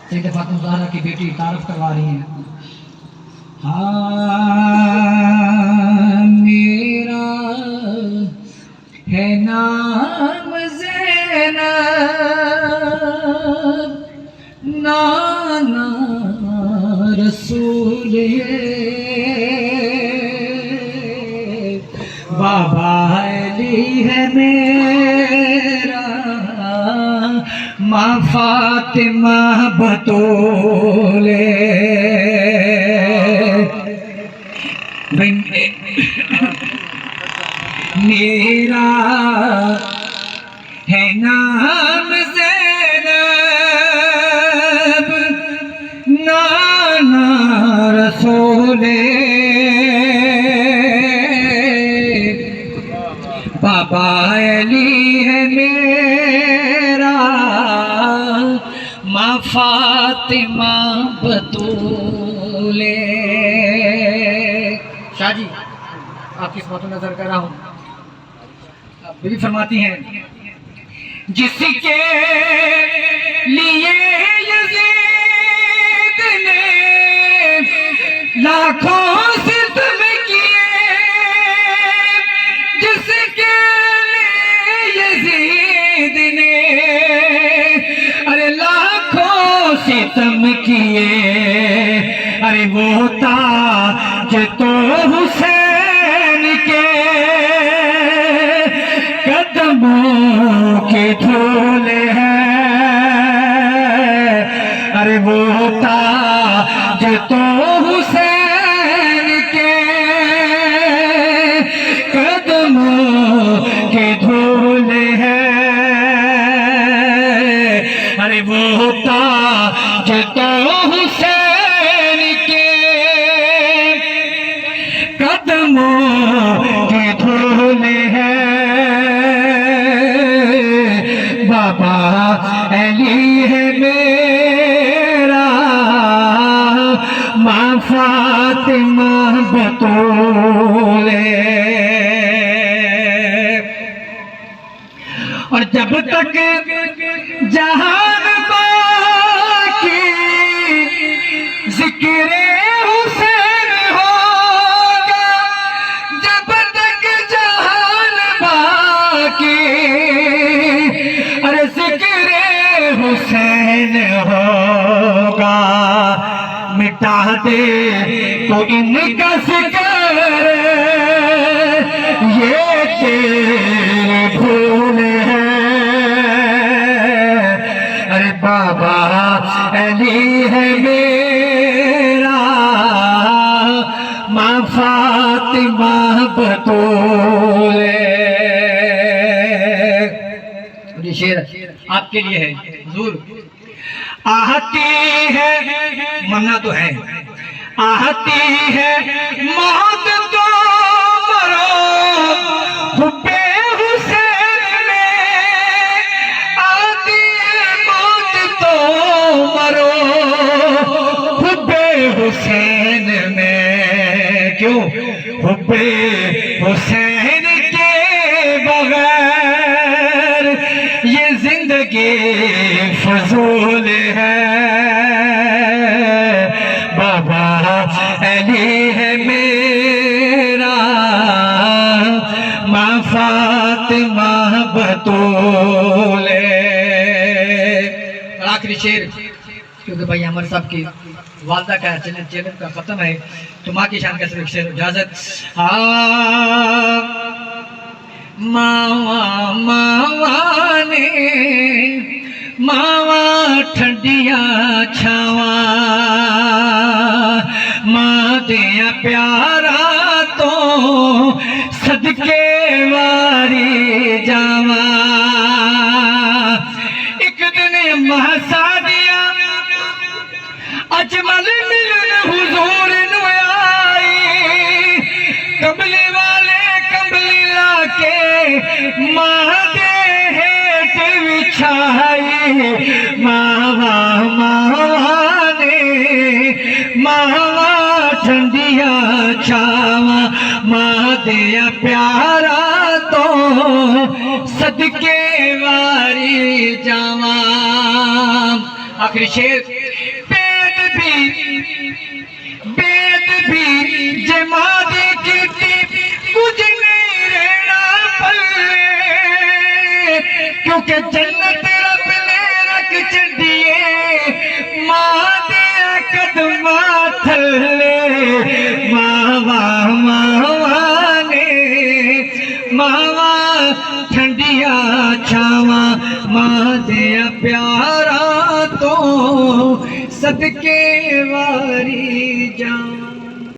सैयदा फातिमा ज़हरा की बेटी तारफ करवा रही हैं। हाँ मेरा है नाम ज़ैनब, नाना रसूल है, बाबा अली है मेरा, माँ फातिमा बतूले। मेरा है नाम ज़ैनब, नाना रसूले, बाबा अली है मेरा, माँ फातिमा बतूले। शाह जी आपकी बातों नजर कर रहा हूँ। बीवी फरमाती हैं, जिसके लिए यज़ीद ने लाखों सितम किए, जिसके लिए यज़ीद ने अरे लाखों सितम किए, अरे वो ताज तो हुसैन के कदमों के धूले हैं, अरे वो ताज तो हुसैन के कदमों के धूले हैं, अरे वो ताज तो हुसैन के कदमों के धूले हैं, बाबा अली है मेरा, माँ फातिमा बतूले। और जब तक जहान बाकी जिक्रे हुसैन होगा, जब तक जहान बाकी अरे जिक्रे हुसैन होगा, मिटा दे तो इनका जिक्र ये तेरे भूल है, अरे बाबा अली है मेरा, माँ फातिमा बतूले। ये शेर आपके लिए है हुजूर। आती है मरना तो है, आती है मौत तो मरो, हुब्बे हुसैन में आती है मौत तो मरो, हुब्बे हुसैन में। क्यों? हुब्बे हुसैन के बगैर ये जिंदगी फजूल है, बाबा अली है मेरा, माँ फातिमा बतूले। आखिरी शेर, क्योंकि भाई हमारे साहब की वालदा का चैनल का खत्म है, तो माँ की शान का सिर्फ शेर इजाजत। मावा मावा ने मावा ठंडिया छावा, माँ दिया प्यारा तो सदके वारी जावा। एक दिन महसा दिया अजमल मिलन हुजूर नु आई, कमली वाले कमली लाके माँ दे हेठ बिछाई, मावा मावा ने मावा ठंडिया छावा, माँ दिया प्यारा तो सदके वारी जावा। आखिरी शेर, बेद भी जे मां दी कीती कुछ नहीं रहना पल्ले, क्योंकि जन्नत रब ने रख छड़िए मां दे कदमां थल्ले। मावा मावा ने मावा ठंडिया छावा मां दे प्यारा तो सदके वारी जा।